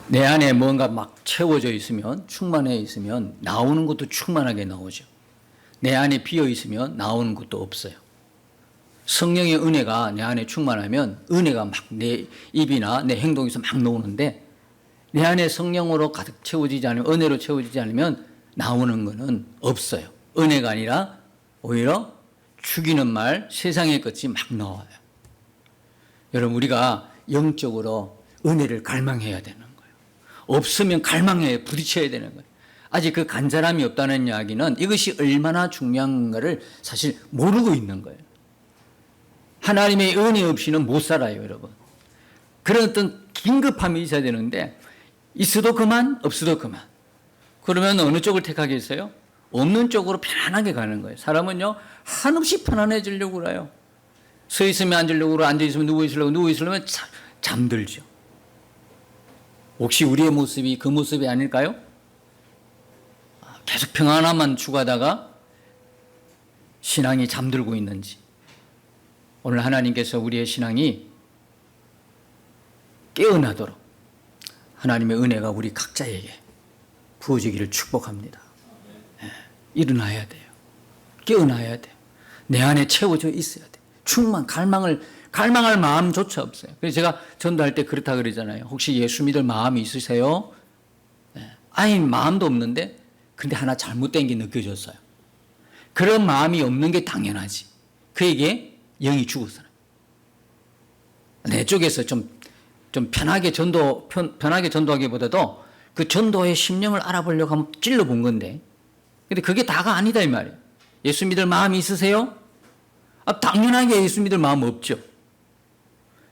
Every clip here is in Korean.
내 안에 뭔가 막 채워져 있으면, 충만해 있으면 나오는 것도 충만하게 나오죠. 내 안에 비어 있으면 나오는 것도 없어요. 성령의 은혜가 내 안에 충만하면 은혜가 막 내 입이나 내 행동에서 막 나오는데, 내 안에 성령으로 가득 채워지지 않으면, 은혜로 채워지지 않으면 나오는 것은 없어요. 은혜가 아니라 오히려 죽이는 말, 세상의 것이 막 나와요. 여러분, 우리가 영적으로 은혜를 갈망해야 되는 거예요. 없으면 갈망해 부딪혀야 되는 거예요. 아직 그 간절함이 없다는 이야기는 이것이 얼마나 중요한가를 사실 모르고 있는 거예요. 하나님의 은혜 없이는 못 살아요, 여러분. 그런 어떤 긴급함이 있어야 되는데, 있어도 그만, 없어도 그만. 그러면 어느 쪽을 택하겠어요? 없는 쪽으로 편안하게 가는 거예요. 사람은요, 한없이 편안해지려고 그래요. 서 있으면 앉으려고 그러고, 앉아 있으면 누워 있으려고, 누워 있으려면 잠들죠. 혹시 우리의 모습이 그 모습이 아닐까요? 계속 평안함만 추구하다가 신앙이 잠들고 있는지. 오늘 하나님께서 우리의 신앙이 깨어나도록 하나님의 은혜가 우리 각자에게 부어지기를 축복합니다. 일어나야 돼요. 깨어나야 돼요. 내 안에 채워져 있어야 돼요. 갈망할 마음조차 없어요. 그래서 제가 전도할 때 그렇다 그러잖아요. 혹시 예수 믿을 마음이 있으세요? 아니, 마음도 없는데, 근데 하나 잘못된 게 느껴졌어요. 그런 마음이 없는 게 당연하지. 그에게 영이 죽었어요. 내 쪽에서 좀 편하게 전도하기보다도 그 전도의 심령을 알아보려고 하면 찔러본 건데, 근데 그게 다가 아니다 이 말이에요. 예수 믿을 마음이 있으세요? 당연하게 예수 믿을 마음 없죠.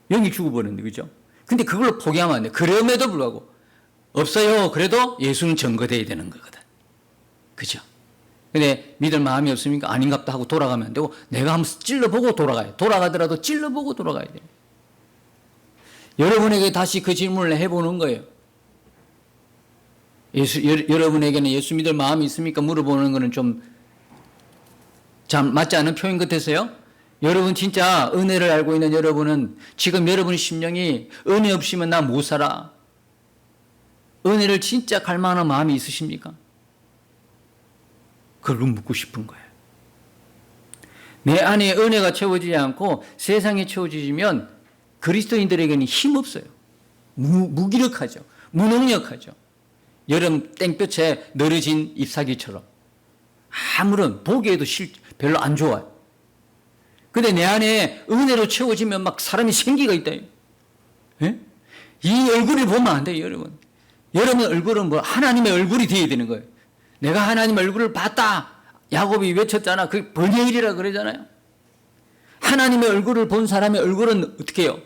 영이 죽어버렸는데, 그죠? 근데 그걸로 포기하면 안 돼. 그럼에도 불구하고 없어요. 그래도 예수는 증거돼야 되는 거거든. 그죠? 근데 믿을 마음이 없으니까 아닌갑다 하고 돌아가면 안 되고, 내가 한번 찔러보고 돌아가요. 돌아가더라도 찔러보고 돌아가야 돼요. 여러분에게 다시 그 질문을 해보는 거예요. 여러분에게는 예수 믿을 마음이 있습니까? 물어보는 거는 좀 맞지 않은 표현 같아서요. 여러분 진짜 은혜를 알고 있는 여러분은 지금 여러분의 심령이 은혜 없이면 나 못 살아. 은혜를 진짜 갈망하는 마음이 있으십니까? 그걸 묻고 싶은 거예요. 내 안에 은혜가 채워지지 않고 세상에 채워지면 그리스도인들에게는 힘없어요. 무기력하죠. 무능력하죠. 여름 땡볕에 늘어진 잎사귀처럼 아무런 보기에도 별로 안 좋아요. 근데 내 안에 은혜로 채워지면 막 사람이 생기가 있다. 예? 이 얼굴을 보면 안 돼요, 여러분. 여러분 얼굴은 하나님의 얼굴이 되어야 되는 거예요. 내가 하나님의 얼굴을 봤다. 야곱이 외쳤잖아. 그게 번의 일이라 그러잖아요. 하나님의 얼굴을 본 사람의 얼굴은 어떻게 해요?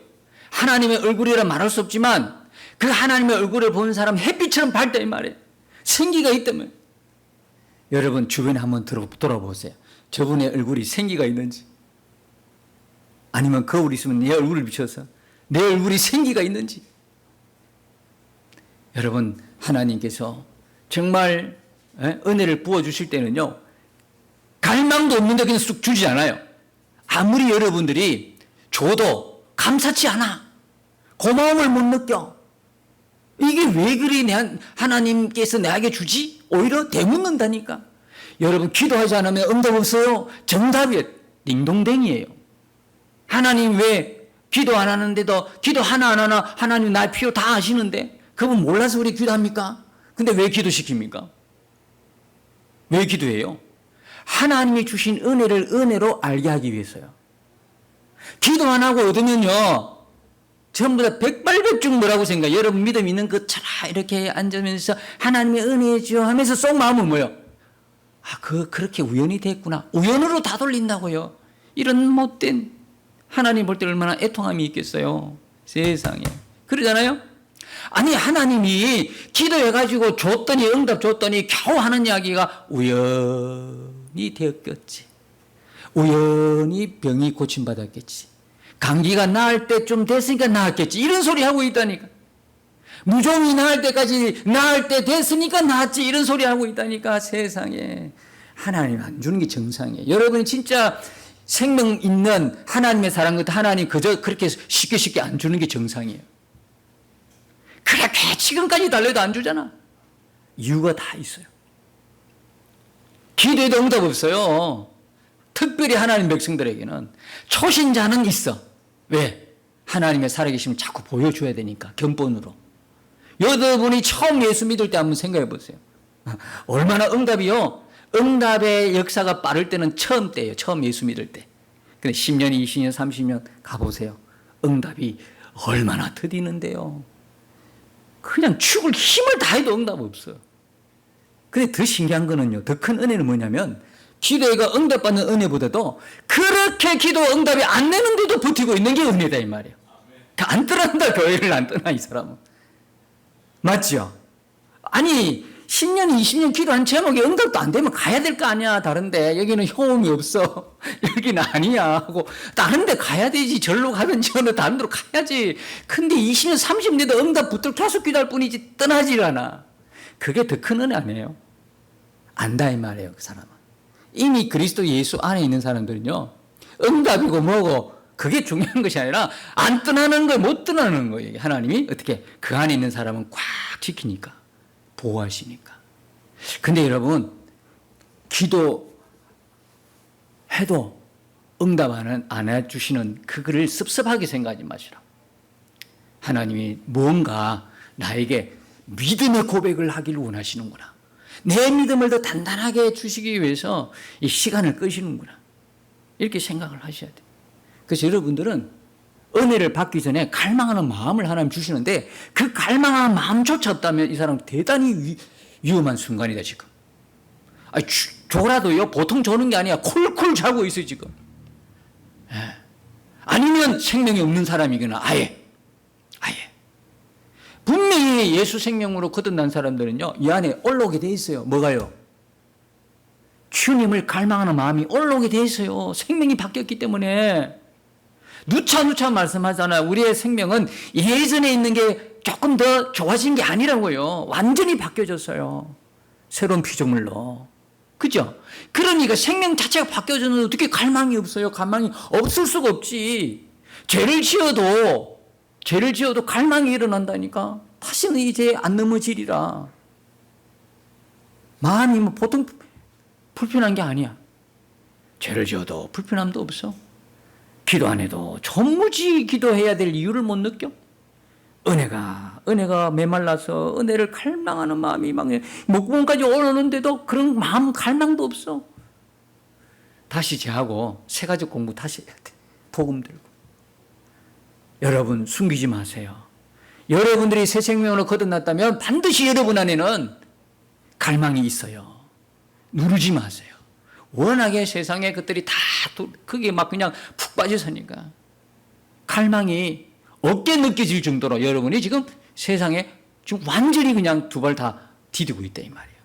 하나님의 얼굴이라 말할 수 없지만 그 하나님의 얼굴을 본 사람 햇빛처럼 밝다 이 말이에요. 생기가 있다면. 여러분 주변에 한번 돌아보세요. 저분의 얼굴이 생기가 있는지, 아니면 거울이 있으면 내 얼굴을 비춰서 내 얼굴이 생기가 있는지. 여러분 하나님께서 정말 은혜를 부어주실 때는요, 갈망도 없는데 그냥 쑥 주지 않아요. 아무리 여러분들이 줘도 감사치 않아. 고마움을 못 느껴. 이게 왜 그리 하나님께서 내게 주지? 오히려 되묻는다니까. 여러분 기도하지 않으면 응답 없어요. 정답이에요. 딩동댕이에요. 하나님 왜 기도 안 하는데도 기도 하나 안 하나 하나님 나의 필요 다 아시는데 그분 몰라서 우리 기도합니까? 근데 왜 기도시킵니까? 왜 기도해요? 하나님이 주신 은혜를 은혜로 알게 하기 위해서요. 기도 안 하고 얻으면요, 전부 다 백발백중 뭐라고 생각해요? 여러분 믿음 있는 것처럼 이렇게 앉으면서 하나님의 은혜죠 하면서 속 마음은 뭐예요? 그렇게 우연이 됐구나. 우연으로 다 돌린다고요. 이런 못된, 하나님 볼 때 얼마나 애통함이 있겠어요. 세상에. 그러잖아요? 아니 하나님이 기도해가지고 줬더니 응답 줬더니 겨우 하는 이야기가 우연히 되었겠지. 우연히 병이 고침받았겠지. 감기가 나을 때쯤 됐으니까 나았겠지. 이런 소리 하고 있다니까. 무좀이 나을 때까지 나을 때 됐으니까 나았지. 이런 소리 하고 있다니까. 세상에. 하나님 안 주는 게 정상이에요. 여러분이 진짜 생명 있는 하나님의 사랑 같은 하나님 그저 그렇게 쉽게 안 주는 게 정상이에요. 그렇게 지금까지 달래도 안 주잖아. 이유가 다 있어요. 기도에도 응답 없어요. 특별히 하나님 백성들에게는. 초신자는 있어. 왜? 하나님의 살아계심을 자꾸 보여줘야 되니까, 견본으로. 여러분이 처음 예수 믿을 때 한번 생각해 보세요. 얼마나 응답이요? 응답의 역사가 빠를 때는 처음 때예요. 처음 예수 믿을 때. 근데 10년, 20년, 30년 가보세요. 응답이 얼마나 더디는데요. 그냥 죽을 힘을 다해도 응답 없어요. 근데 더 신기한 거는요, 더 큰 은혜는 뭐냐면, 기도가 응답받는 은혜보다도 그렇게 기도 응답이 안 되는데도 버티고 있는 게 은혜다, 이 말이에요. 안 떠난다, 교회를 안 떠나, 이 사람은. 맞죠? 아니, 10년, 20년 기도한 제목이 응답도 안 되면 가야 될 거 아니야, 다른데. 여기는 효험이 없어. 여기는 아니야. 하고, 다른데 가야 되지. 절로 가든지 어느 다른 데로 가야지. 근데 20년, 30년 돼도 응답 붙들 계속 기도할 뿐이지 떠나질 않아. 그게 더 큰 은혜 아니에요? 안다, 이 말이에요, 그 사람은. 이미 그리스도 예수 안에 있는 사람들은요, 응답이고 뭐고, 그게 중요한 것이 아니라, 안 떠나는 거예요, 못 떠나는 거예요. 하나님이 어떻게 그 안에 있는 사람은 꽉 지키니까, 보호하시니까. 근데 여러분, 기도해도 응답 안 해주시는 그거를 섭섭하게 생각하지 마시라. 하나님이 뭔가 나에게 믿음의 고백을 하기를 원하시는구나. 내 믿음을 더 단단하게 해주시기 위해서 이 시간을 끄시는구나. 이렇게 생각을 하셔야 돼요. 그래서 여러분들은 은혜를 받기 전에 갈망하는 마음을 하나님 주시는데, 그 갈망하는 마음조차 없다면 이 사람 대단히 위험한 순간이다, 지금. 아니, 졸아도요, 보통 조는 게 아니야. 콜콜 자고 있어요, 지금. 예. 아니면 생명이 없는 사람이거나, 아예. 분명히 예수 생명으로 거듭난 사람들은요, 이 안에 올라오게 돼 있어요. 뭐가요? 주님을 갈망하는 마음이 올라오게 돼 있어요. 생명이 바뀌었기 때문에. 누차 말씀하잖아요. 우리의 생명은 예전에 있는 게 조금 더 좋아진 게 아니라고요. 완전히 바뀌어졌어요. 새로운 피조물로. 그죠? 그러니까 생명 자체가 바뀌어졌는데 어떻게 갈망이 없어요? 갈망이 없을 수가 없지. 죄를 지어도 갈망이 일어난다니까. 다시는 이제 안 넘어지리라. 마음이 뭐 보통 불편한 게 아니야. 죄를 지어도 불편함도 없어. 기도 안 해도 전무지 기도해야 될 이유를 못 느껴. 은혜가 메말라서 은혜를 갈망하는 마음이 막 목구멍까지 오르는데도 그런 마음 갈망도 없어. 다시 죄하고 새 가지 공부 다시 해야 돼. 복음 들고. 여러분 숨기지 마세요. 여러분들이 새 생명으로 거듭났다면 반드시 여러분 안에는 갈망이 있어요. 누르지 마세요. 워낙에 세상에 것들이 다 그게 막 그냥 푹 빠져서니까 갈망이 없게 느껴질 정도로 여러분이 지금 세상에 지금 완전히 그냥 두 발 다 디디고 있다, 이 말이에요.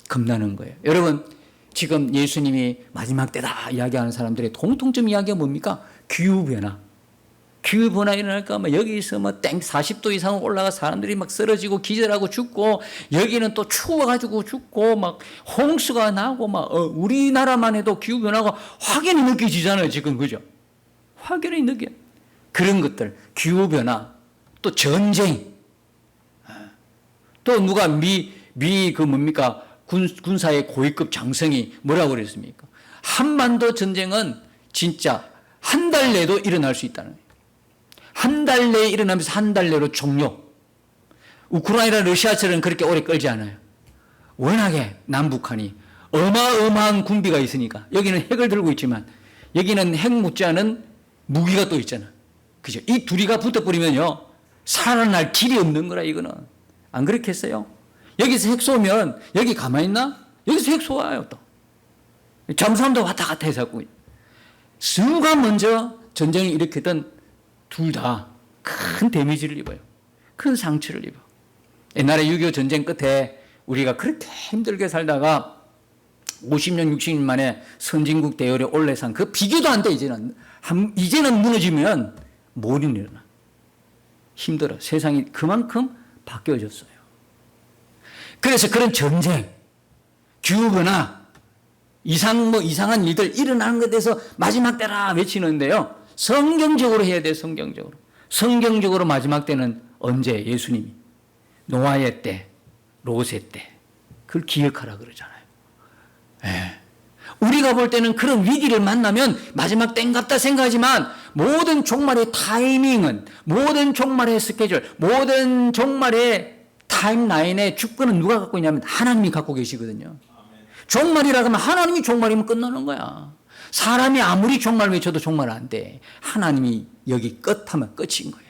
겁나는 거예요. 여러분, 지금 예수님이 마지막 때다 이야기하는 사람들의 공통점 이야기가 뭡니까? 기후변화. 기후변화 일어날까, 막 여기서 뭐 40도 이상 올라가 사람들이 막 쓰러지고 기절하고 죽고, 여기는 또 추워가지고 죽고, 막 홍수가 나고, 막, 우리나라만 해도 기후변화가 확연히 느껴지잖아요, 지금. 그죠? 확연히 느껴. 그런 것들, 기후변화, 또 전쟁, 또 누가 군사의 고위급 장성이 뭐라고 그랬습니까? 한반도 전쟁은 진짜 한 달 내도 일어날 수 있다는 거예요. 한 달 내에 일어나면서 한 달 내로 종료. 우크라이나 러시아처럼 그렇게 오래 끌지 않아요. 워낙에 남북한이 어마어마한 군비가 있으니까. 여기는 핵을 들고 있지만 여기는 핵 못지않은 무기가 또 있잖아. 그죠? 이 둘이가 붙어버리면요, 살아날 길이 없는 거라, 이거는. 안 그렇겠어요? 여기서 핵 쏘면 여기 가만히 있나? 여기서 핵 쏘아요, 또. 잠수함도 왔다 갔다 해서. 누가 먼저 전쟁을 일으켰던 둘 다 큰 데미지를 입어요. 큰 상처를 입어. 옛날에 6.25 전쟁 끝에 우리가 그렇게 힘들게 살다가 50년, 60년 만에 선진국 대열에 올라선 그 비교도 안 돼, 이제는. 이제는 무너지면 못 일어나. 힘들어. 세상이 그만큼 바뀌어졌어요. 그래서 그런 전쟁, 기후변화, 이상한 일들 일어나는 것에 대해서 마지막 때라 외치는데요. 성경적으로 해야 돼요, 성경적으로. 성경적으로 마지막 때는 언제? 예수님이. 노아의 때, 롯의 때, 그걸 기억하라 그러잖아요. 예. 우리가 볼 때는 그런 위기를 만나면 마지막 땡 같다 생각하지만 모든 종말의 타이밍은, 모든 종말의 스케줄, 모든 종말의 타임라인의 주권은 누가 갖고 있냐면 하나님이 갖고 계시거든요. 종말이라고 하면 하나님이 종말이면 끝나는 거야. 사람이 아무리 종말 외쳐도 종말 안 돼. 하나님이 여기 끝하면 끝인 거예요.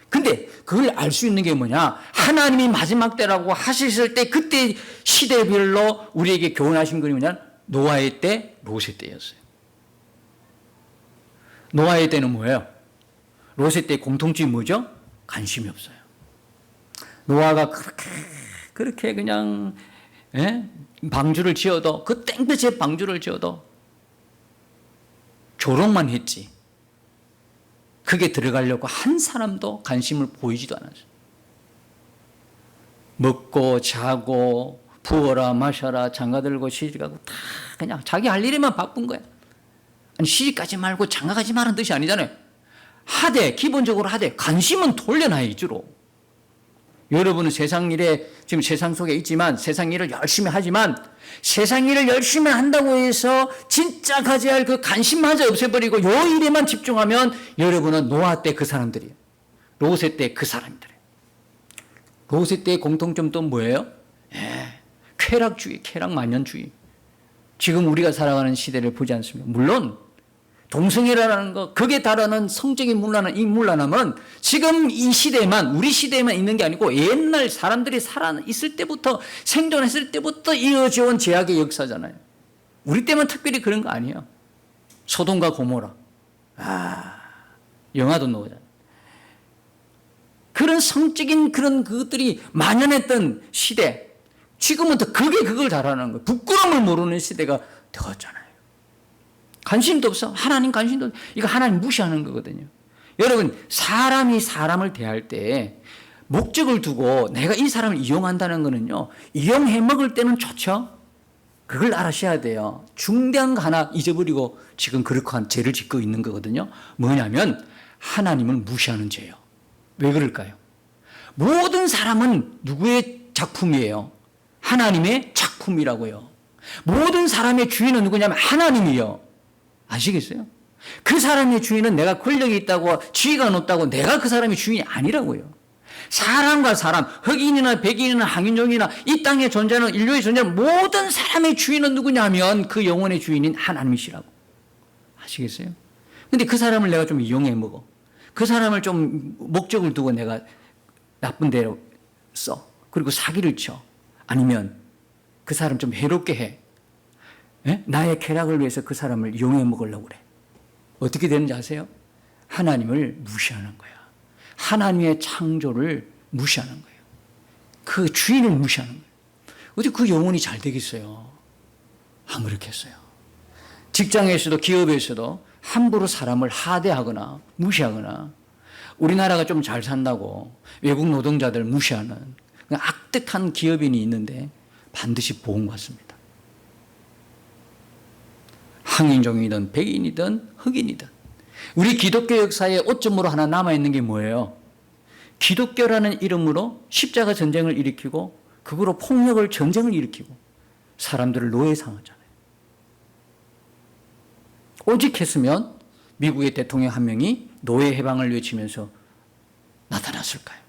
근데 그걸 알 수 있는 게 뭐냐? 하나님이 마지막 때라고 하셨을 때 그때 시대별로 우리에게 교훈하신 건 뭐냐? 노아의 때, 롯의 때였어요. 노아의 때는 뭐예요? 롯의 때 공통점이 뭐죠? 관심이 없어요. 노아가 그렇게 그냥 방주를 지어도, 그 땡볕에 방주를 지어도 조롱만 했지. 그게 들어가려고 한 사람도 관심을 보이지도 않았어요. 먹고 자고 부어라 마셔라 장가들고 시집가고 다 그냥 자기 할 일에만 바쁜 거야. 아니 시집가지 말고 장가가지 말라는 뜻이 아니잖아요. 하되, 기본적으로 하되 관심은 돌려놔야 주로. 여러분은 세상 일에 지금 세상 속에 있지만 세상 일을 열심히 하지만 세상 일을 열심히 한다고 해서 진짜 가져야 할 그 관심마저 없애버리고 요 일에만 집중하면 여러분은 노아 때 그 사람들이에요. 롯의 때 그 사람들이에요. 롯의 때의 공통점 또 뭐예요? 쾌락주의, 쾌락만연주의. 지금 우리가 살아가는 시대를 보지 않습니까? 물론 동성애라는 거, 극에 달하는 성적인 문란한 이 문란함은 지금 이 시대에만, 우리 시대에만 있는 게 아니고 옛날 사람들이 살아 있을 때부터, 생존했을 때부터 이어져 온 죄악의 역사잖아요. 우리 때만 특별히 그런 거 아니에요. 소돔과 고모라. 영화도 나오잖아요. 그런 성적인 그런 그것들이 만연했던 시대. 지금은 더 그걸 잘하는 거예요. 부끄러움을 모르는 시대가 되었잖아요. 관심도 없어. 하나님 관심도 없어. 이거 하나님 무시하는 거거든요. 여러분, 사람이 사람을 대할 때 목적을 두고 내가 이 사람을 이용한다는 거는요, 이용해 먹을 때는 좋죠. 그걸 알아셔야 돼요. 중대한 거 하나 잊어버리고 지금 그렇게 한 죄를 짓고 있는 거거든요. 뭐냐면 하나님을 무시하는 죄예요. 왜 그럴까요? 모든 사람은 누구의 작품이에요? 하나님의 작품이라고요. 모든 사람의 주인은 누구냐면 하나님이요. 아시겠어요? 그 사람의 주인은 내가 권력이 있다고, 지위가 높다고 내가 그 사람의 주인이 아니라고요. 사람과 사람, 흑인이나 백인이나 항인종이나 이 땅에 존재하는 인류의 존재하는 모든 사람의 주인은 누구냐면 그 영혼의 주인인 하나님이시라고. 아시겠어요? 근데 그 사람을 내가 좀 이용해 먹어. 그 사람을 좀 목적을 두고 내가 나쁜 데로 써. 그리고 사기를 쳐. 아니면 그 사람 좀 해롭게 해. 나의 쾌락을 위해서 그 사람을 이용해 먹으려고 그래. 어떻게 되는지 아세요? 하나님을 무시하는 거야. 하나님의 창조를 무시하는 거예요. 그 주인을 무시하는 거예요. 어디 그 영혼이 잘 되겠어요? 안 그렇겠어요. 직장에서도 기업에서도 함부로 사람을 하대하거나 무시하거나 우리나라가 좀 잘 산다고 외국 노동자들 무시하는 악득한 기업인이 있는데 반드시 보험받습니다. 항인종이든 백인이든 흑인이든. 우리 기독교 역사에 오점으로 하나 남아있는 게 뭐예요? 기독교라는 이름으로 십자가 전쟁을 일으키고 그거로 폭력을, 전쟁을 일으키고 사람들을 노예에 삼았잖아요. 오직 했으면 미국의 대통령 한 명이 노예 해방을 외치면서 나타났을까요?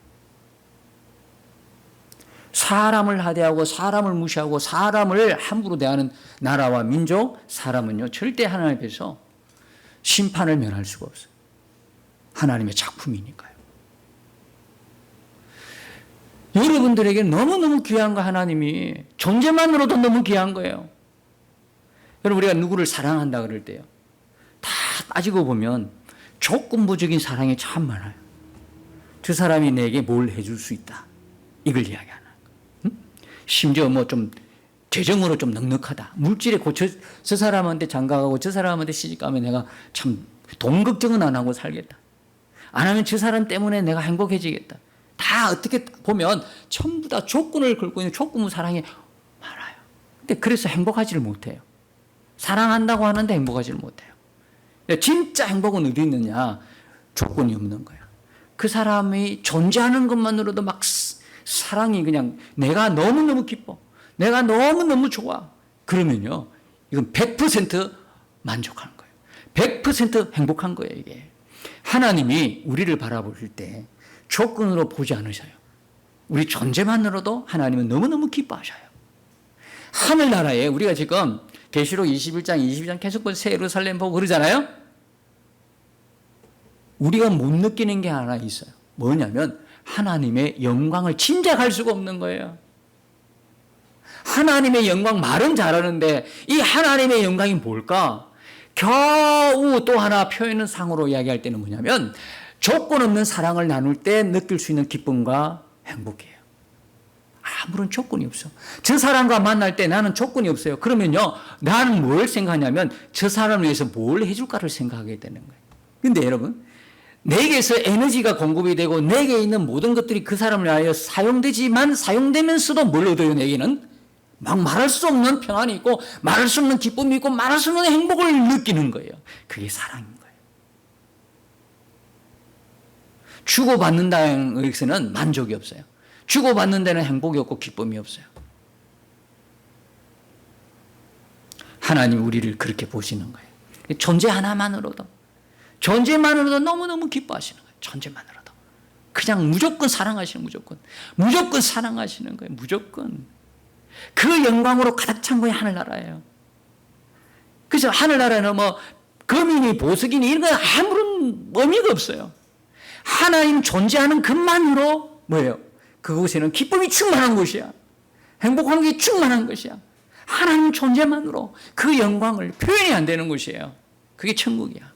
사람을 하대하고 사람을 무시하고 사람을 함부로 대하는 나라와 민족, 사람은요 절대 하나님 앞에서 심판을 면할 수가 없어요. 하나님의 작품이니까요. 여러분들에게 너무너무 귀한 거, 하나님이 존재만으로도 너무 귀한 거예요. 여러분, 우리가 누구를 사랑한다 그럴 때요, 다 따지고 보면 조건부적인 사랑이 참 많아요. 저 사람이 내게 뭘 해줄 수 있다, 이걸 이야기하는. 심지어 뭐 좀 재정으로 좀 넉넉하다. 물질에 저 사람한테 장가가고 저 사람한테 시집가면 내가 참 돈 걱정은 안 하고 살겠다. 안 하면 저 사람 때문에 내가 행복해지겠다. 다 어떻게 보면 전부 다 조건을 걸고 있는 조건부 사랑이 많아요. 근데 그래서 행복하지를 못해요. 사랑한다고 하는데 행복하지를 못해요. 진짜 행복은 어디 있느냐? 조건이 없는 거야. 그 사람이 존재하는 것만으로도 막 사랑이 그냥 내가 너무너무 기뻐. 내가 너무너무 좋아. 그러면요. 이건 100% 만족하는 거예요. 100% 행복한 거예요, 이게. 하나님이 우리를 바라보실 때 조건으로 보지 않으셔요. 우리 존재만으로도 하나님은 너무너무 기뻐하셔요. 하늘나라에 우리가 지금 계시록 21장, 22장 계속 새 예루살렘 보고 그러잖아요. 우리가 못 느끼는 게 하나 있어요. 뭐냐면 하나님의 영광을 짐작할 수가 없는 거예요. 하나님의 영광 말은 잘하는데 이 하나님의 영광이 뭘까? 겨우 또 하나 표현은 상으로 이야기할 때는 뭐냐면 조건 없는 사랑을 나눌 때 느낄 수 있는 기쁨과 행복이에요. 아무런 조건이 없어. 저 사람과 만날 때 나는 조건이 없어요. 그러면요, 나는 뭘 생각하냐면 저 사람을 위해서 뭘 해줄까를 생각하게 되는 거예요. 근데 여러분, 내게서 에너지가 공급이 되고 내게 있는 모든 것들이 그 사람을 위하여 사용되지만 사용되면서도 뭘 얻어요, 내게는? 막 말할 수 없는 평안이 있고 말할 수 없는 기쁨이 있고 말할 수 없는 행복을 느끼는 거예요. 그게 사랑인 거예요. 주고받는다는 것에는 만족이 없어요. 주고받는 데는 행복이 없고 기쁨이 없어요. 하나님 우리를 그렇게 보시는 거예요. 존재 하나만으로도 너무너무 기뻐하시는 거예요. 존재만으로도. 그냥 무조건 사랑하시는 무조건 사랑하시는 거예요. 무조건. 그 영광으로 가득 찬 거예요. 하늘나라예요. 그래서 하늘나라는 뭐 금이니 보석이니 이런 건 아무런 의미가 없어요. 하나님 존재하는 것만으로 뭐예요? 그곳에는 기쁨이 충만한 곳이야. 행복한 게 충만한 것이야. 하나님 존재만으로 그 영광을 표현이 안 되는 곳이에요. 그게 천국이야.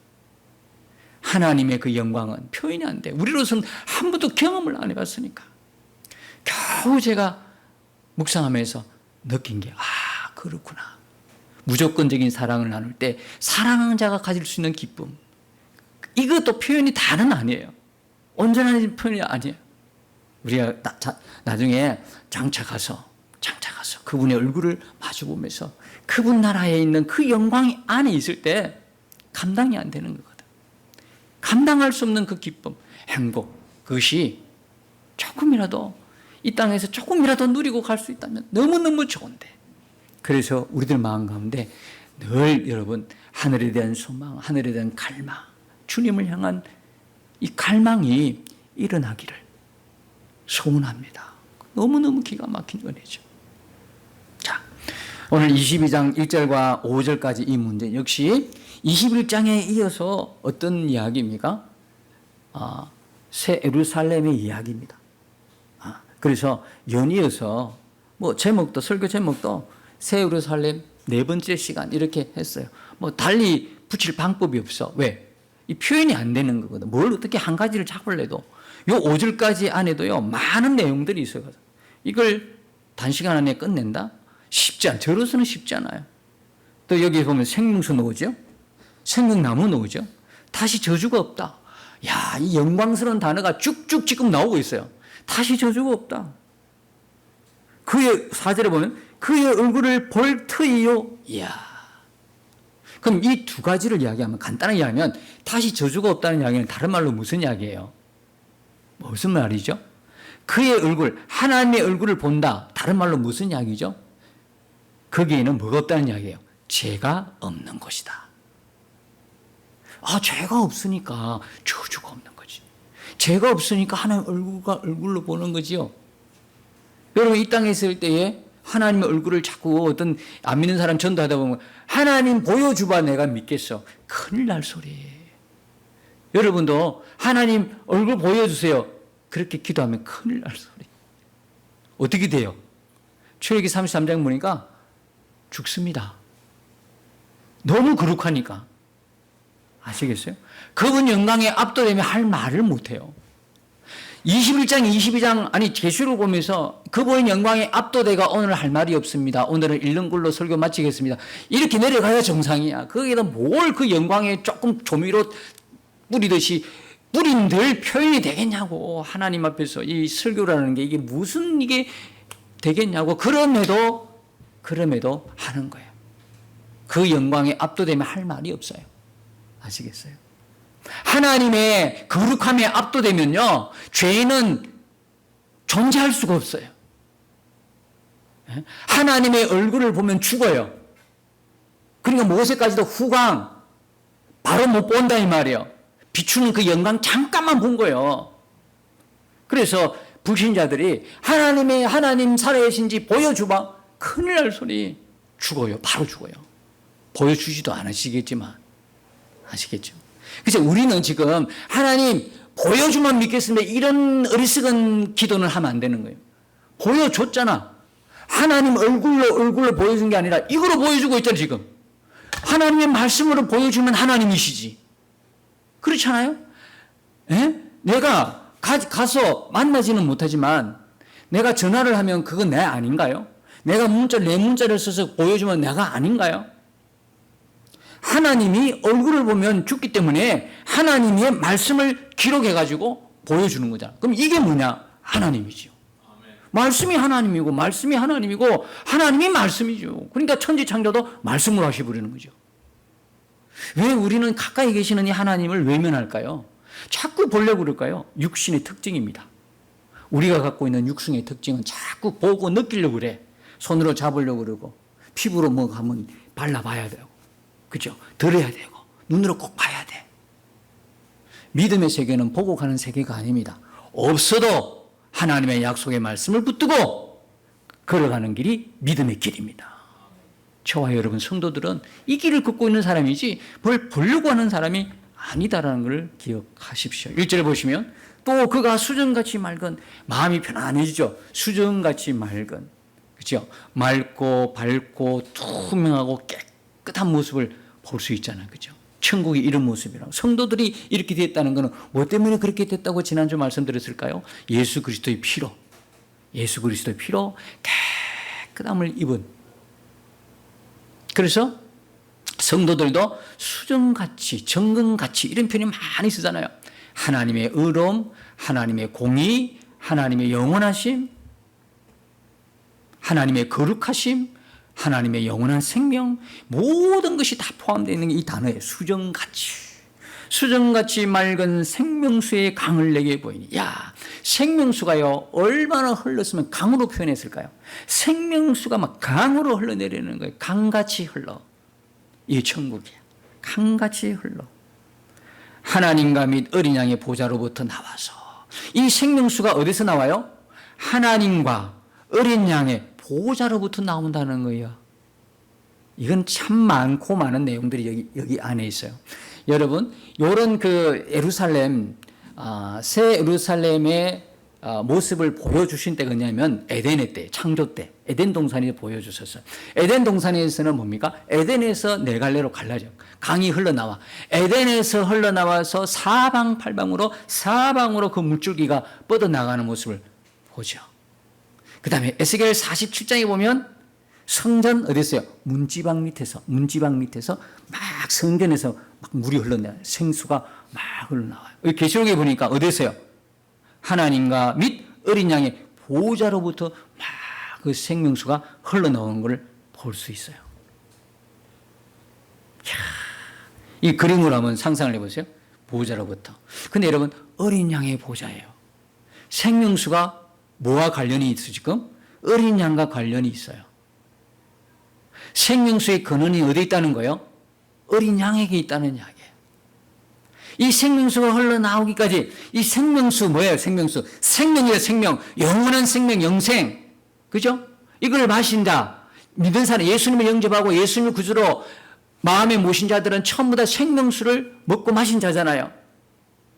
하나님의 그 영광은 표현이 안 돼. 우리로서는 한 번도 경험을 안 해봤으니까. 겨우 제가 묵상하면서 느낀 게, 그렇구나. 무조건적인 사랑을 나눌 때 사랑하는 자가 가질 수 있는 기쁨. 이것도 표현이 다는 아니에요. 온전한 표현이 아니에요. 우리가 나중에 장차 가서 그분의 얼굴을 마주보면서 그분 나라에 있는 그 영광이 안에 있을 때 감당이 안 되는 거거든. 감당할 수 없는 그 기쁨, 행복, 그것이 조금이라도 이 땅에서 조금이라도 누리고 갈 수 있다면 너무너무 좋은데. 그래서 우리들 마음 가운데 늘 여러분 하늘에 대한 소망, 하늘에 대한 갈망, 주님을 향한 이 갈망이 일어나기를 소원합니다. 너무너무 기가 막힌 은혜죠. 자, 오늘 22장 1절과 5절까지 이 문제 역시 21장에 이어서 어떤 이야기입니까? 새 예루살렘의 이야기입니다. 그래서 연이어서 뭐 제목도 설교 제목도 새 예루살렘 네 번째 시간 이렇게 했어요. 뭐 달리 붙일 방법이 없어. 왜? 이 표현이 안 되는 거거든. 뭘 어떻게 한 가지를 잡으려도 요 5절까지 안에도요 많은 내용들이 있어요. 이걸 단시간 안에 끝낸다? 저로서는 쉽지 않아요. 또 여기 보면 생명수 나오죠? 생명나무 나오죠? 다시 저주가 없다. 야, 이 영광스러운 단어가 쭉쭉 지금 나오고 있어요. 다시 저주가 없다. 그의 4절에 보면 그의 얼굴을 볼 터이요. 이야. 그럼 이 두 가지를 이야기하면 간단하게 이야기하면 다시 저주가 없다는 이야기는 다른 말로 무슨 이야기예요? 무슨 말이죠? 그의 얼굴, 하나님의 얼굴을 본다. 다른 말로 무슨 이야기죠? 거기에는 뭐가 없다는 이야기예요? 죄가 없는 것이다. 죄가 없으니까 저주가 없는 거지. 죄가 없으니까 하나님 얼굴로 보는 거지요. 여러분 이 땅에 있을 때에 하나님의 얼굴을 자꾸 어떤 안 믿는 사람 전도하다 보면 하나님 보여주봐 내가 믿겠어. 큰일 날 소리. 여러분도 하나님 얼굴 보여주세요. 그렇게 기도하면 큰일 날 소리. 어떻게 돼요? 출애굽기 33장 보니까 죽습니다. 너무 거룩하니까. 아시겠어요? 그분 영광에 압도되면 할 말을 못해요. 21장, 22장, 계시록 보면서 그분의 영광에 압도되가 오늘 할 말이 없습니다. 오늘은 읽는 걸로 설교 마치겠습니다. 이렇게 내려가야 정상이야. 거기에다 뭘 그 영광에 조금 조미료 뿌리듯이 뿌린들 표현이 되겠냐고. 하나님 앞에서 이 설교라는 게 이게 무슨 이게 되겠냐고. 그럼에도 하는 거예요. 그 영광에 압도되면 할 말이 없어요. 아시겠어요? 하나님의 거룩함에 압도되면요, 죄는 존재할 수가 없어요. 하나님의 얼굴을 보면 죽어요. 그러니까 모세까지도 후광 바로 못 본다 이 말이에요. 비추는 그 영광 잠깐만 본 거예요. 그래서 불신자들이 하나님 살아계신지 보여주봐. 큰일 날 소리. 죽어요. 바로 죽어요. 보여주지도 않으시겠지만 아시겠죠? 그래서 우리는 지금 하나님 보여주만 믿겠습니다. 이런 어리석은 기도는 하면 안 되는 거예요. 보여줬잖아. 하나님 얼굴로 보여준 게 아니라 이거로 보여주고 있잖아 지금. 하나님의 말씀으로 보여주면 하나님이시지. 그렇잖아요? 에? 내가 가서 만나지는 못하지만 내가 전화를 하면 그건 내 아닌가요? 내가 내 문자를 써서 보여주면 내가 아닌가요? 하나님이 얼굴을 보면 죽기 때문에 하나님의 말씀을 기록해가지고 보여주는 거잖아. 그럼 이게 뭐냐? 하나님이죠. 말씀이 하나님이고 말씀이 하나님이고 하나님이 말씀이죠. 그러니까 천지창조도 말씀으로 하시버리는 거죠. 왜 우리는 가까이 계시는 이 하나님을 외면할까요? 자꾸 보려고 그럴까요? 육신의 특징입니다. 우리가 갖고 있는 육신의 특징은 자꾸 보고 느끼려고 그래. 손으로 잡으려고 그러고 피부로 뭐 하면 발라봐야 되고 그죠? 들어야 되고 눈으로 꼭 봐야 돼. 믿음의 세계는 보고 가는 세계가 아닙니다. 없어도 하나님의 약속의 말씀을 붙들고 걸어가는 길이 믿음의 길입니다. 저와 여러분 성도들은 이 길을 걷고 있는 사람이지 뭘 보려고 하는 사람이 아니다라는 걸 기억하십시오. 1절에 보시면 또 그가 수정같이 맑은 마음이 편안해지죠. 수정같이 맑은 그렇죠? 맑고 밝고 투명하고 깨끗한 모습을 볼 수 있잖아요. 그렇죠? 천국이 이런 모습이라고. 성도들이 이렇게 됐다는 것은 뭐 때문에 그렇게 됐다고 지난주 말씀드렸을까요? 예수 그리스도의 피로 깨끗함을 입은. 그래서 성도들도 수정같이 정금같이 이런 표현이 많이 쓰잖아요. 하나님의 의로움, 하나님의 공의, 하나님의 영원하심, 하나님의 거룩하심, 하나님의 영원한 생명, 모든 것이 다 포함되어 있는 게 이 단어예요. 수정같이 맑은 생명수의 강을 내게 보이니. 야, 생명수가요 얼마나 흘렀으면 강으로 표현했을까요? 생명수가 막 강으로 흘러내리는 거예요. 강같이 흘러. 이게 천국이야. 강같이 흘러. 하나님과 및 어린 양의 보좌로부터 나와서. 이 생명수가 어디서 나와요? 하나님과 어린 양의 보좌로부터 나온다는 거예요. 이건 참 많고 많은 내용들이 여기 안에 있어요. 여러분, 요런 그 예루살렘, 새 예루살렘의 모습을 보여주신 때가 뭐냐면 에덴의 때, 창조 때, 에덴 동산에 보여주셨어요. 에덴 동산에서는 뭡니까? 에덴에서 네 갈래로 갈라져. 강이 흘러나와. 에덴에서 흘러나와서 사방으로 그 물줄기가 뻗어나가는 모습을 보죠. 그 다음에 에스겔 47장에 보면 성전 어디 있어요? 문지방 밑에서 막 성전에서 막 물이 흘러나와요. 생수가 막 흘러나와요. 여기 계시록에 보니까 어디 있어요? 하나님과 및 어린 양의 보좌로부터 막 그 생명수가 흘러나오는 걸 볼 수 있어요. 이 그림으로 한번 상상을 해보세요. 보좌로부터. 근데 여러분, 어린 양의 보좌예요. 생명수가 뭐와 관련이 있어 지금? 어린 양과 관련이 있어요. 생명수의 근원이 어디 있다는 거예요? 어린 양에게 있다는 이야기예요. 이 생명수가 흘러나오기까지 이 생명수 뭐예요? 생명수. 생명이에요. 생명. 영원한 생명, 영생. 그죠? 이걸 마신 자, 믿은 사람, 예수님을 영접하고 예수님을 구주로 마음에 모신 자들은 전부 다 생명수를 먹고 마신 자잖아요.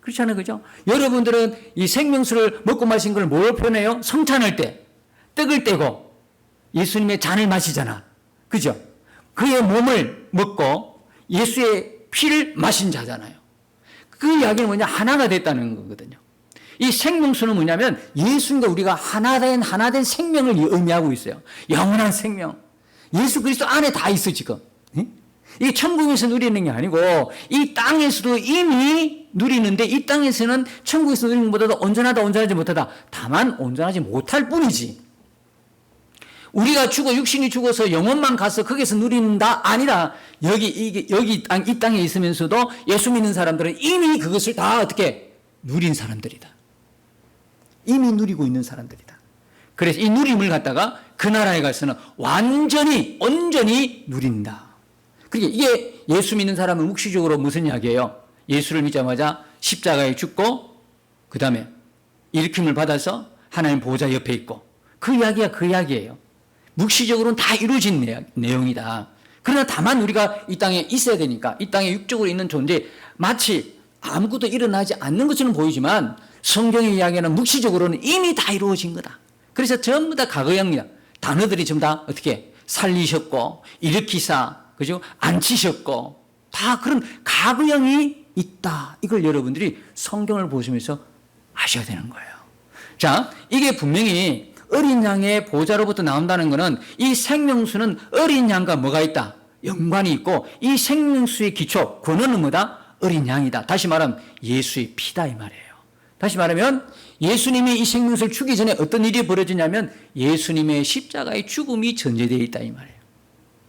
그렇잖아요. 그죠? 여러분들은 이 생명수를 먹고 마신 걸 뭐로 표현해요? 성찬할 때 떡을 떼고 예수님의 잔을 마시잖아. 그죠? 그의 몸을 먹고 예수의 피를 마신 자잖아요. 그 이야기는 뭐냐? 하나가 됐다는 거거든요. 이 생명수는 뭐냐면 예수님과 우리가 하나된 생명을 의미하고 있어요. 영원한 생명. 예수 그리스도 안에 다 있어 지금. 이 천국에서 누리는 게 아니고 이 땅에서도 이미 누리는데 이 땅에서는 천국에서 누리는 것보다도 온전하지 못하다. 다만 온전하지 못할 뿐이지. 우리가 육신이 죽어서 영혼만 가서 거기서 누린다 아니라 이 땅에 있으면서도 예수 믿는 사람들은 이미 그것을 다 어떻게 누린 사람들이다. 이미 누리고 있는 사람들이다. 그래서 이 누림을 갖다가 그 나라에 가서는 온전히 누린다. 그러니까 이게 예수 믿는 사람은 묵시적으로 무슨 이야기예요? 예수를 믿자마자 십자가에 죽고 그 다음에 일으킴을 받아서 하나님 보호자 옆에 있고 그 이야기가 그 이야기예요. 묵시적으로는 다 이루어진 내용이다. 그러나 다만 우리가 이 땅에 있어야 되니까 이 땅에 육적으로 있는 존재 마치 아무것도 일어나지 않는 것처럼 보이지만 성경의 이야기는 묵시적으로는 이미 다 이루어진 거다. 그래서 전부 다 과거형이야. 단어들이 전부 다 어떻게 살리셨고 일으키사 그죠? 앉히셨고 다 그런 과거형이 있다. 이걸 여러분들이 성경을 보시면서 아셔야 되는 거예요. 자, 이게 분명히 어린 양의 보좌로부터 나온다는 것은 이 생명수는 어린 양과 뭐가 있다? 연관이 있고 이 생명수의 기초, 근원은 뭐다? 어린 양이다. 다시 말하면 예수의 피다 이 말이에요. 다시 말하면 예수님이 이 생명수를 주기 전에 어떤 일이 벌어지냐면 예수님의 십자가의 죽음이 전제되어 있다 이 말이에요.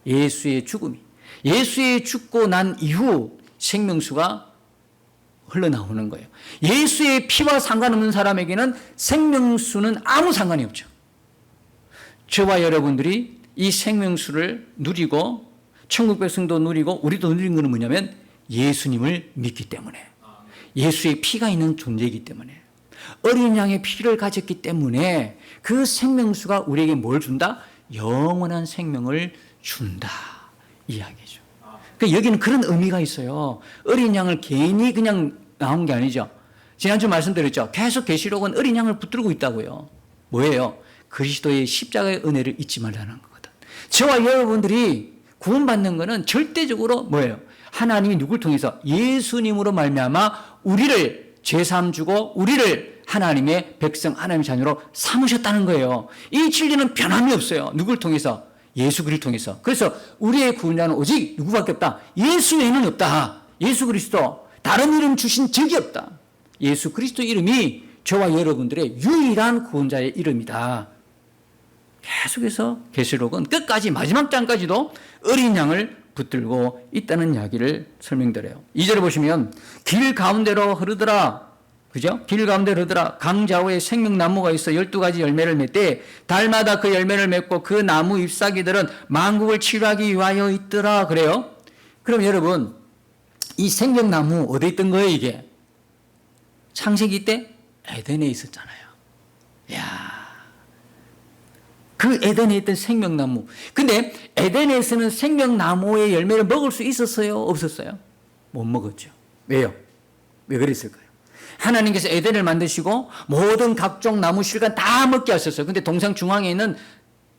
예수의 죽음이. 예수의 죽고 난 이후 생명수가 흘러나오는 거예요. 예수의 피와 상관없는 사람에게는 생명수는 아무 상관이 없죠. 저와 여러분들이 이 생명수를 누리고 천국 백성도 누리고 우리도 누린 것은 뭐냐면 예수님을 믿기 때문에 예수의 피가 있는 존재이기 때문에 어린 양의 피를 가졌기 때문에 그 생명수가 우리에게 뭘 준다? 영원한 생명을 준다 이야기죠. 그러니까 여기는 그런 의미가 있어요. 어린 양을 괜히 그냥 나온 게 아니죠. 지난주 말씀드렸죠. 계속 계시록은 어린 양을 붙들고 있다고요. 뭐예요? 그리스도의 십자가의 은혜를 잊지 말라는 거거든. 저와 여러분들이 구원받는 것은 절대적으로 뭐예요? 하나님이 누굴 통해서 예수님으로 말미암아 우리를 죄사함 주고 우리를 하나님의 백성 하나님의 자녀로 삼으셨다는 거예요. 이 진리는 변함이 없어요. 누굴 통해서? 예수 그리스도를 통해서. 그래서 우리의 구원자는 오직 누구밖에 없다. 예수 외에는 없다. 예수 그리스도. 다른 이름 주신 적이 없다. 예수 그리스도 이름이 저와 여러분들의 유일한 구원자의 이름이다. 계속해서 계시록은 끝까지 마지막 장까지도 어린 양을 붙들고 있다는 이야기를 설명드려요. 2절에 보시면 길 가운데로 흐르더라. 그죠? 길 가운데로 흐르더라. 강 좌우에 생명나무가 있어 12가지 열매를 맺되 달마다 그 열매를 맺고 그 나무 잎사귀들은 만국을 치료하기 위하여 있더라. 그래요? 그럼 여러분 이 생명나무 어디에 있던 거예요 이게? 창세기 때 에덴에 있었잖아요. 이야. 그 에덴에 있던 생명나무. 근데 에덴에서는 생명나무의 열매를 먹을 수 있었어요? 없었어요? 못 먹었죠. 왜요? 왜 그랬을까요? 하나님께서 에덴을 만드시고 모든 각종 나무 실과 다 먹게 하셨어요. 근데 동상 중앙에 있는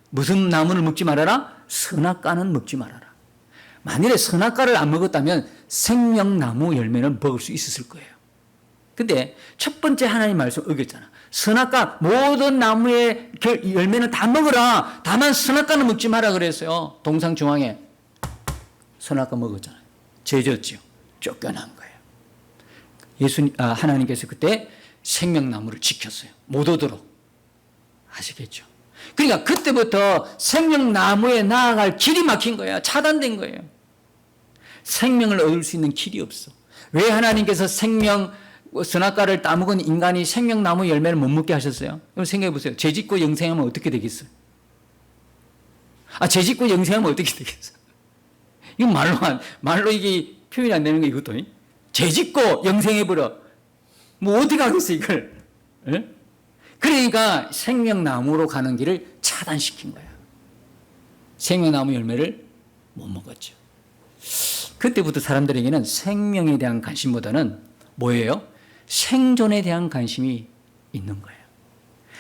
무슨 나무를 먹지 말아라? 선악과는 먹지 말아라. 만일에 선악과를 안 먹었다면 생명나무 열매는 먹을 수 있었을 거예요. 근데 첫 번째 하나님 말씀 어겼잖아. 선악과 모든 나무의 열매는 다 먹어라. 다만 선악과는 먹지 마라 그랬어요. 동상 중앙에 선악과 먹었잖아요. 죄졌죠. 쫓겨난 거예요. 하나님께서 그때 생명나무를 지켰어요. 못 오도록. 아시겠죠? 그러니까 그때부터 생명나무에 나아갈 길이 막힌 거야. 차단된 거예요. 생명을 얻을 수 있는 길이 없어. 왜 하나님께서 선악과를 따먹은 인간이 생명나무 열매를 못 먹게 하셨어요? 여러분 생각해 보세요. 죄짓고 영생하면 어떻게 되겠어요? 죄짓고 영생하면 어떻게 되겠어요? 이건 말로 이게 표현이 안 되는 거 이것도. 죄짓고 영생해버려. 뭐 어디 가겠어 이걸? 에? 그러니까 생명나무로 가는 길을 차단시킨 거야. 생명나무 열매를 못 먹었죠. 그때부터 사람들에게는 생명에 대한 관심보다는 뭐예요? 생존에 대한 관심이 있는 거예요.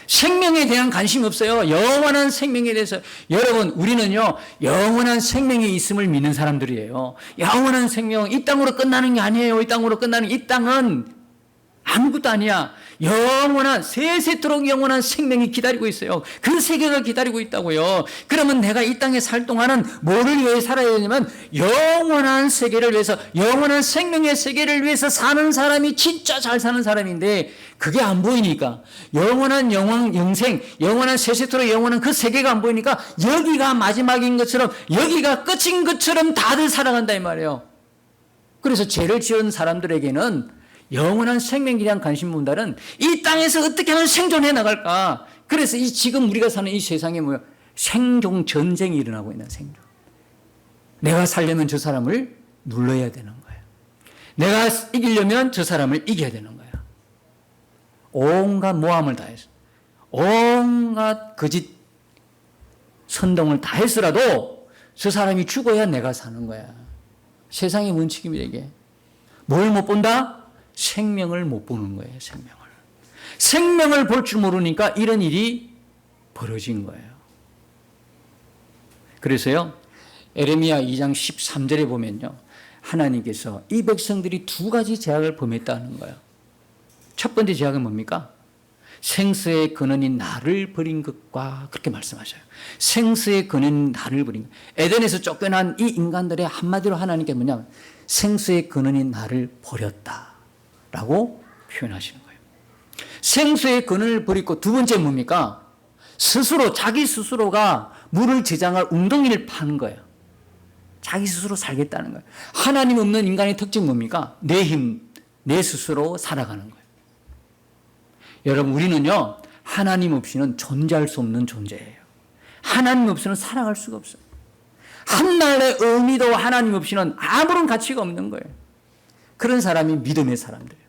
생명에 대한 관심이 없어요. 영원한 생명에 대해서. 여러분 우리는요 영원한 생명이 있음을 믿는 사람들이에요. 영원한 생명, 이 땅으로 끝나는 게 아니에요. 이 땅은 아무것도 아니야. 영원한 세세토록 영원한 생명이 기다리고 있어요. 그 세계가 기다리고 있다고요. 그러면 내가 이 땅에 살 동안은 뭐를 위해 살아야 되냐면 영원한 세계를 위해서, 영원한 생명의 세계를 위해서 사는 사람이 진짜 잘 사는 사람인데 그게 안 보이니까, 영원한 영생, 영원한 세세토록 영원한 그 세계가 안 보이니까 여기가 마지막인 것처럼, 여기가 끝인 것처럼 다들 살아간다 이 말이에요. 그래서 죄를 지은 사람들에게는 영원한 생명에 대한 관심보다는 이 땅에서 어떻게 하면 생존해 나갈까. 그래서 이 지금 우리가 사는 이 세상에 뭐야? 생존 전쟁이 일어나고 있는 생존. 내가 살려면 저 사람을 눌러야 되는 거예요. 내가 이기려면 저 사람을 이겨야 되는 거예요. 온갖 모함을 다해서, 온갖 거짓 선동을 다해서라도 저 사람이 죽어야 내가 사는 거야. 세상의 원칙입니다, 이게. 뭘 못 본다? 생명을 못 보는 거예요, 생명을. 생명을 볼 줄 모르니까 이런 일이 벌어진 거예요. 그래서요, 에레미야 2장 13절에 보면요, 하나님께서 이 백성들이 두 가지 죄악을 범했다는 거예요. 첫 번째 죄악은 뭡니까? 생수의 근원인 나를 버린 것과 그렇게 말씀하셔요. 생수의 근원인 나를 버린 것. 에덴에서 쫓겨난 이 인간들의 한마디로 하나님께 뭐냐면 생수의 근원인 나를 버렸다라고 표현하시는 거예요. 생수의 근원을 버리고 두 번째 뭡니까? 스스로 자기 스스로가 물을 저장할 웅덩이를 파는 거예요. 자기 스스로 살겠다는 거예요. 하나님 없는 인간의 특징 뭡니까? 내 힘, 내 스스로 살아가는 거예요. 여러분, 우리는요, 하나님 없이는 존재할 수 없는 존재예요. 하나님 없이는 살아갈 수가 없어요. 한날의 의미도 하나님 없이는 아무런 가치가 없는 거예요. 그런 사람이 믿음의 사람들이에요.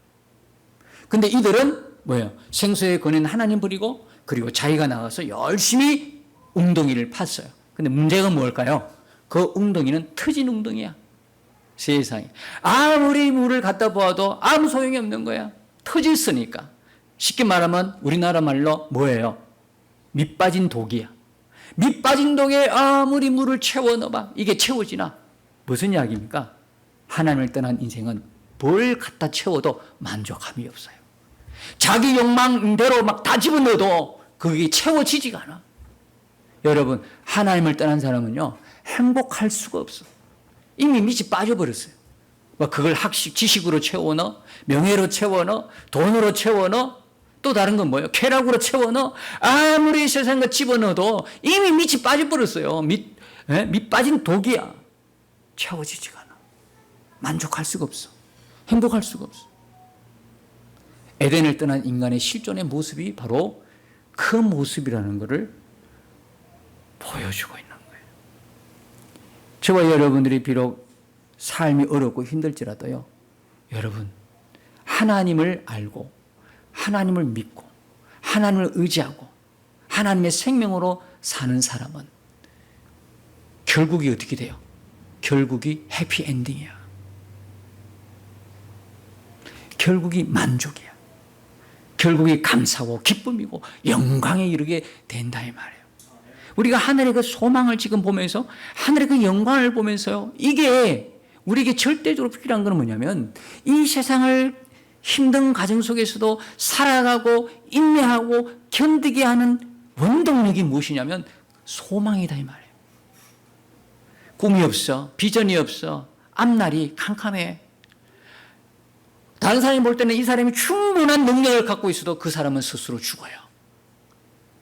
근데 이들은 뭐예요? 생수의 근원 하나님 버리고 그리고 자기가 나가서 열심히 웅덩이를 팠어요. 근데 문제가 뭘까요? 그 웅덩이는 터진 웅덩이야. 세상에. 아무리 물을 갖다 보아도 아무 소용이 없는 거야. 터졌으니까. 쉽게 말하면 우리나라 말로 뭐예요? 밑 빠진 독이야. 밑 빠진 독에 아무리 물을 채워 넣어봐. 이게 채워지나? 무슨 이야기입니까? 하나님을 떠난 인생은 뭘 갖다 채워도 만족함이 없어요. 자기 욕망대로 막 다 집어넣어도 그게 채워지지가 않아. 여러분, 하나님을 떠난 사람은요, 행복할 수가 없어. 이미 밑이 빠져버렸어요. 막 그걸 학식, 지식으로 채워 넣어, 명예로 채워 넣어, 돈으로 채워 넣어, 또 다른 건 뭐예요? 쾌락으로 채워 넣어. 아무리 세상 것 집어넣어도 이미 밑이 빠져버렸어요. 밑 빠진 독이야. 채워지지가 않아. 만족할 수가 없어. 행복할 수가 없어. 에덴을 떠난 인간의 실존의 모습이 바로 그 모습이라는 것을 보여주고 있는 거예요. 저와 여러분들이 비록 삶이 어렵고 힘들지라도요, 여러분, 하나님을 알고 하나님을 믿고 하나님을 의지하고 하나님의 생명으로 사는 사람은 결국이 어떻게 돼요? 결국이 해피엔딩이야. 결국이 만족이야. 결국이 감사고 기쁨이고 영광에 이르게 된다 이 말이에요. 우리가 하늘의 그 소망을 지금 보면서 하늘의 그 영광을 보면서요, 이게 우리에게 절대적으로 필요한 건 뭐냐면 이 세상을 힘든 과정 속에서도 살아가고 인내하고 견디게 하는 원동력이 무엇이냐면 소망이다 이 말이에요. 꿈이 없어, 비전이 없어, 앞날이 캄캄해. 다른 사람이 볼 때는 이 사람이 충분한 능력을 갖고 있어도 그 사람은 스스로 죽어요.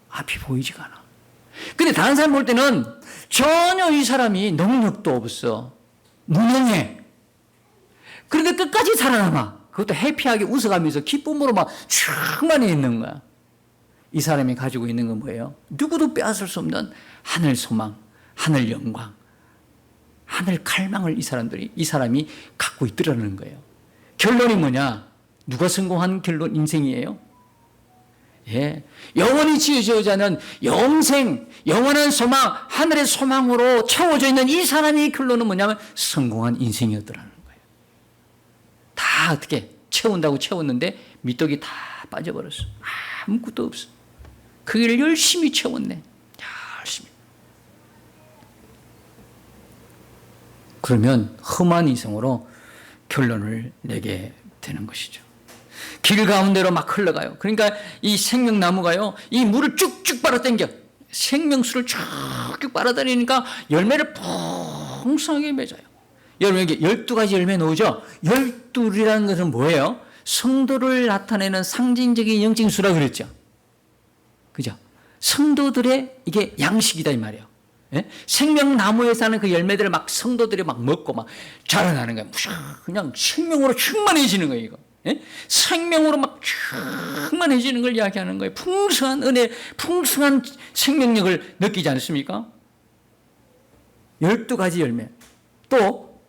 앞이 보이지가 않아. 근데 다른 사람 볼 때는 전혀 이 사람이 능력도 없어, 무능해. 그런데 끝까지 살아남아. 그것도 해피하게 웃어가면서 기쁨으로 막 충만해 있는 거야. 이 사람이 가지고 있는 건 뭐예요? 누구도 빼앗을 수 없는 하늘 소망, 하늘 영광, 하늘 갈망을 이 사람이 갖고 있더라는 거예요. 결론이 뭐냐? 누가 성공한 결론 인생이에요? 예. 영원히 지어지지 않은 영생, 영원한 소망, 하늘의 소망으로 채워져 있는 이 사람의 결론은 뭐냐면 성공한 인생이었더라는 거예요. 다 어떻게 채운다고 채웠는데 미떡이 다 빠져버렸어. 아무것도 없어. 그 일을 열심히 채웠네. 열심히. 그러면 험한 인생으로 결론을 내게 되는 것이죠. 길 가운데로 막 흘러가요. 그러니까 이 생명나무가요, 이 물을 쭉쭉 빨아당겨. 생명수를 쭉쭉 빨아다니니까 열매를 풍성하게 맺어요. 여러분, 여기 12가지 열매 나오죠? 12이라는 것은 뭐예요? 성도를 나타내는 상징적인 영징수라 그랬죠. 그죠? 성도들의 이게 양식이다 이 말이에요. 예? 생명나무에 사는 그 열매들을 막 성도들이 막 먹고 막 자라나는 거예요. 그냥 생명으로 충만해지는 거예요, 이거. 예? 생명으로 막 충만해지는 걸 이야기하는 거예요. 풍성한 은혜, 풍성한 생명력을 느끼지 않습니까? 12가지 열매. 또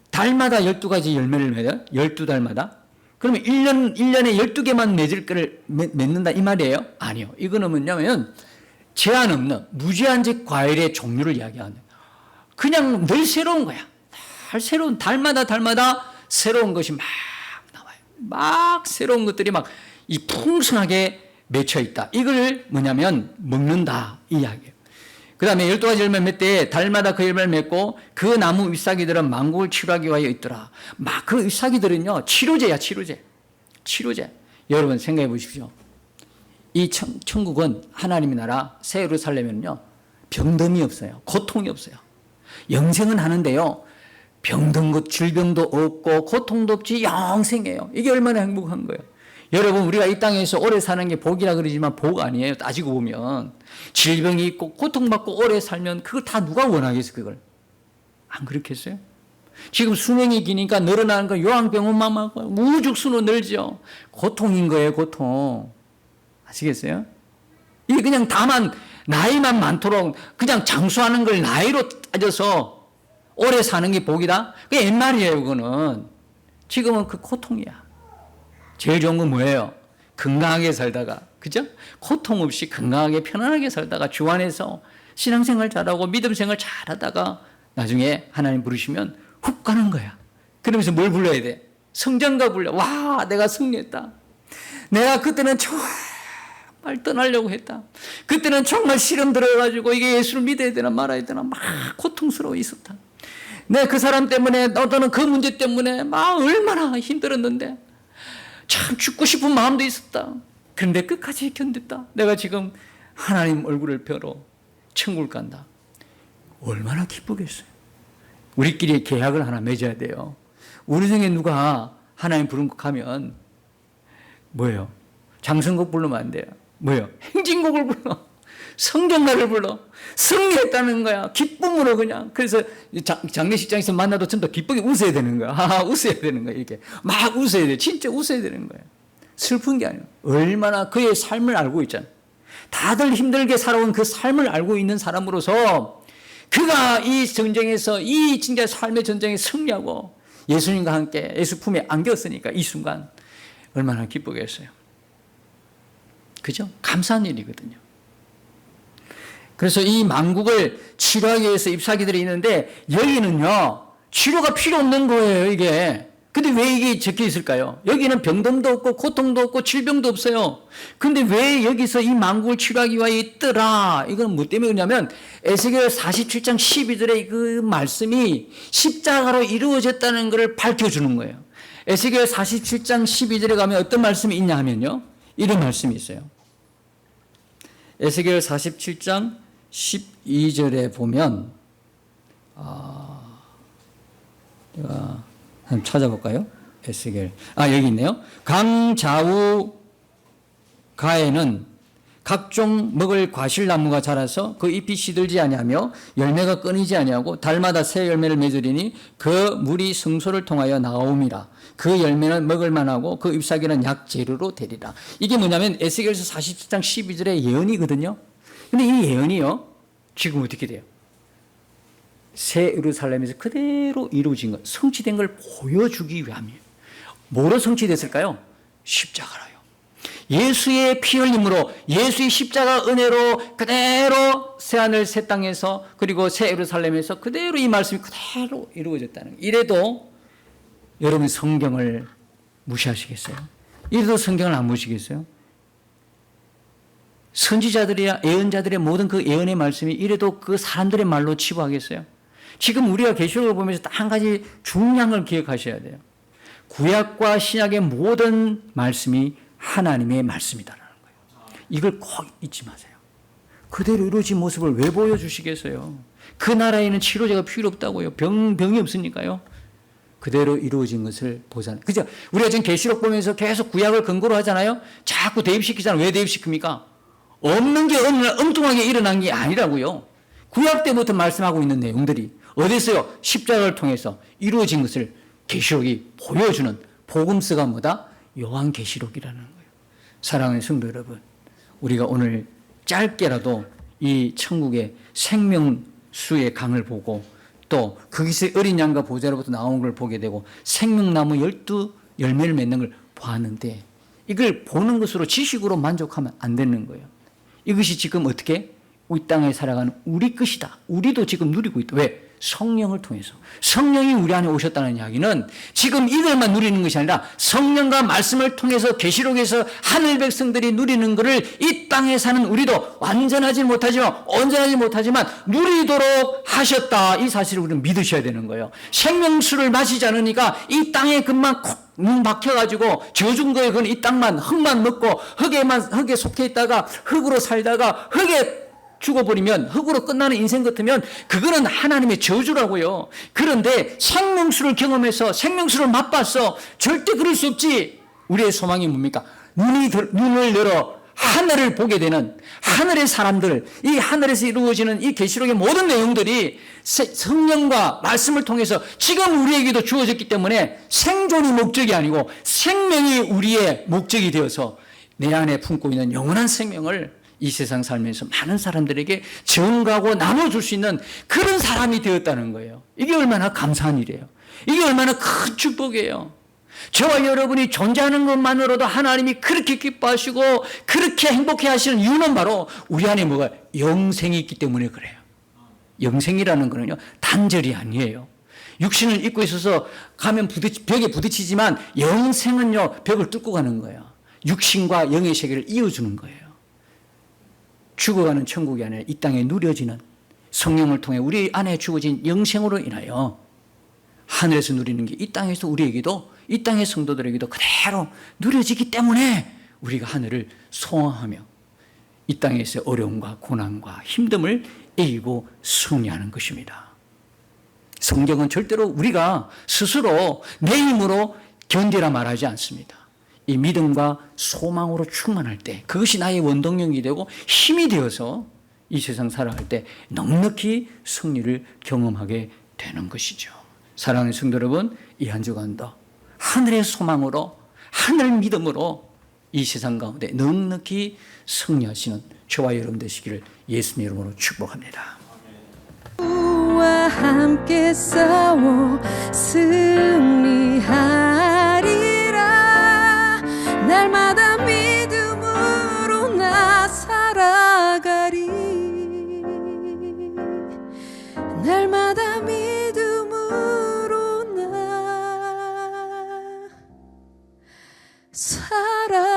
달마다 12가지 열매를 맺어요. 12달마다. 그러면 1년에 12개만 맺을 거를 맺는다 이 말이에요? 아니요. 이거는 뭐냐면 제한 없는 무제한적 과일의 종류를 이야기하는 거예요. 그냥 늘 새로운 거야. 늘 새로운 달마다 새로운 것이 막 나와요. 막 새로운 것들이 막 이 풍성하게 맺혀 있다. 이걸 뭐냐면 먹는다 이 이야기예요. 그 다음에 12가지 열매 맺되 달마다 그 열매를 맺고 그 나무 잎사귀들은 만국을 치료하기 위하여 있더라. 막 그 잎사귀들은요 치료제야. 치료제. 여러분 생각해 보십시오. 이 천국은 하나님의 나라 새 예루살렘에는요 병듦이 없어요. 고통이 없어요. 영생은 하는데요 병든 것 질병도 없고 고통도 없지 영생이에요. 이게 얼마나 행복한 거예요. 여러분 우리가 이 땅에서 오래 사는 게 복이라 그러지만 복 아니에요. 따지고 보면 질병이 있고 고통받고 오래 살면 그걸 다 누가 원하겠어요. 그걸 안 그렇겠어요? 지금 수명이 기니까 늘어나는 건 요양병원만 하고 우죽순으로 늘죠. 고통인 거예요. 고통. 아시겠어요? 이게 그냥 다만 나이만 많도록 그냥 장수하는 걸 나이로 따져서 오래 사는 게 복이다? 그게 옛말이에요. 그거는. 지금은 그 고통이야. 제일 좋은 건 뭐예요? 건강하게 살다가, 그죠? 고통 없이 건강하게 편안하게 살다가 주 안에서 신앙생활 잘하고 믿음생활 잘하다가 나중에 하나님 부르시면 훅 가는 거야. 그러면서 뭘 불러야 돼? 성전가 불러. 와, 내가 승리했다. 내가 그때는 정말 떠나려고 했다. 그때는 정말 시름 들어가지고 이게 예수를 믿어야 되나 말아야 되나 막 고통스러워 있었다. 내가 그 사람 때문에 너는 그 문제 때문에 막 얼마나 힘들었는데 참 죽고 싶은 마음도 있었다. 그런데 끝까지 견뎠다. 내가 지금 하나님 얼굴을 뵈러 천국을 간다. 얼마나 기쁘겠어요. 우리끼리 계약을 하나 맺어야 돼요. 우리 중에 누가 하나님 부른 곡 하면 뭐예요? 장성곡 부르면 안 돼요. 뭐예요? 행진곡을 불러. 성경가를 불러. 승리했다는 거야. 기쁨으로 그냥. 그래서 장례식장에서 만나도 전부 기쁘게 웃어야 되는 거야. 웃어야 되는 거야. 이렇게. 막 웃어야 돼. 진짜 웃어야 되는 거야. 슬픈 게 아니에요. 얼마나 그의 삶을 알고 있잖아. 다들 힘들게 살아온 그 삶을 알고 있는 사람으로서 그가 이 전쟁에서 이 진짜 삶의 전쟁에 승리하고 예수님과 함께 예수 품에 안겼으니까 이 순간 얼마나 기쁘겠어요. 그죠? 감사한 일이거든요. 그래서 이 만국을 치료하기 위해서 잎사귀들이 있는데 여기는요 치료가 필요 없는 거예요. 이게 근데 왜 이게 적혀 있을까요? 여기는 병듦도 없고 고통도 없고 질병도 없어요. 근데 왜 여기서 이 만국을 치료하기 위하여 있더라? 이건 뭐 때문에 그러냐면 에스겔 47장 12절의 그 말씀이 십자가로 이루어졌다는 것을 밝혀주는 거예요. 에스겔 47장 12절에 가면 어떤 말씀이 있냐 하면요 이런 말씀이 있어요. 에스겔 47장 12절에 보면 제가 한번 찾아볼까요? 에스겔 여기 있네요. 강좌우 가에는 각종 먹을 과실나무가 자라서 그 잎이 시들지 아니하며 열매가 끊이지 아니하고 달마다 새 열매를 맺으리니 그 물이 성소를 통하여 나오미라. 그 열매는 먹을 만하고 그 잎사귀는 약재료로 되리라. 이게 뭐냐면 에스겔서 47장 12절의 예언이거든요. 근데 이 예언이요 지금 어떻게 돼요? 새 예루살렘에서 그대로 이루어진 것, 성취된 걸 보여주기 위함이에요. 뭐로 성취됐을까요? 십자가로요. 예수의 피 흘림으로 예수의 십자가 은혜로 그대로 새하늘 새 땅에서 그리고 새 예루살렘에서 그대로 이 말씀이 그대로 이루어졌다는 거예요. 이래도 여러분 성경을 무시하시겠어요? 이래도 성경을 안 보시겠어요? 선지자들이야 예언자들의 모든 그 예언의 말씀이 이래도 그 사람들의 말로 치부하겠어요? 지금 우리가 계시록을 보면서 딱 한 가지 중요한 걸 기억하셔야 돼요. 구약과 신약의 모든 말씀이 하나님의 말씀이다라는 거예요. 이걸 꼭 잊지 마세요. 그대로 이루어진 모습을 왜 보여주시겠어요? 그 나라에는 치료제가 필요 없다고요. 병이 없으니까요. 그대로 이루어진 것을 보잖아요. 그죠? 우리가 지금 계시록 보면서 계속 구약을 근거로 하잖아요. 자꾸 대입시키잖아요. 왜 대입시킵니까? 없는 게 엉뚱하게 일어난 게 아니라고요. 구약 때부터 말씀하고 있는 내용들이 어디서요? 십자가를 통해서 이루어진 것을 계시록이 보여주는 복음서가 뭐다? 요한계시록이라는 거예요. 사랑하는 성도 여러분, 우리가 오늘 짧게라도 이 천국의 생명수의 강을 보고 또 거기서 어린 양과 보좌로부터 나온 걸 보게 되고 생명나무 12 열매를 맺는 걸 보았는데 이걸 보는 것으로 지식으로 만족하면 안 되는 거예요. 이것이 지금 어떻게 이 땅에 살아가는 우리 것이다. 우리도 지금 누리고 있다. 왜? 성령을 통해서. 성령이 우리 안에 오셨다는 이야기는 지금 이들만 누리는 것이 아니라 성령과 말씀을 통해서 계시록에서 하늘 백성들이 누리는 것을 이 땅에 사는 우리도 완전하지 못하지만 온전하지 못하지만 누리도록 하셨다. 이 사실을 우리는 믿으셔야 되는 거예요. 생명수를 마시지 않으니까 이 땅에 금방 콕 박혀가지고 저준 거에 그건 이 땅만 흙만 먹고 흙에 속해 있다가 흙으로 살다가 흙에 죽어버리면 흙으로 끝나는 인생 같으면 그거는 하나님의 저주라고요. 그런데 생명수를 경험해서 생명수를 맛봤어. 절대 그럴 수 없지. 우리의 소망이 뭡니까? 눈을 열어 하늘을 보게 되는 하늘의 사람들, 이 하늘에서 이루어지는 이 계시록의 모든 내용들이 성령과 말씀을 통해서 지금 우리에게도 주어졌기 때문에 생존이 목적이 아니고 생명이 우리의 목적이 되어서 내 안에 품고 있는 영원한 생명을 이 세상 살면서 많은 사람들에게 전가하고 나눠줄 수 있는 그런 사람이 되었다는 거예요. 이게 얼마나 감사한 일이에요. 이게 얼마나 큰 축복이에요. 저와 여러분이 존재하는 것만으로도 하나님이 그렇게 기뻐하시고 그렇게 행복해 하시는 이유는 바로 우리 안에 뭐가 영생이 있기 때문에 그래요. 영생이라는 거는요, 단절이 아니에요. 육신을 입고 있어서 가면 벽에 부딪히지만 영생은요, 벽을 뚫고 가는 거예요. 육신과 영의 세계를 이어주는 거예요. 죽어가는 천국이 아니라 이 땅에 누려지는 성령을 통해 우리 안에 주어진 영생으로 인하여 하늘에서 누리는 게 이 땅에서 우리에게도 이 땅의 성도들에게도 그대로 누려지기 때문에 우리가 하늘을 소망하며 이 땅에서 어려움과 고난과 힘듦을 이기고 승리하는 것입니다. 성경은 절대로 우리가 스스로 내 힘으로 견디라 말하지 않습니다. 이 믿음과 소망으로 충만할 때 그것이 나의 원동력이 되고 힘이 되어서 이 세상 살아갈 때 넉넉히 승리를 경험하게 되는 것이죠. 사랑하는 성도 여러분, 이 한 주간도 하늘의 소망으로 하늘 믿음으로 이 세상 가운데 넉넉히 승리하시는 저와 여러분 되시기를 예수님 이름으로 축복합니다. 주와 함께 싸워 승리하리라. 날마다 믿음으로 나 살아가리. 날마다 믿음으로 나 살아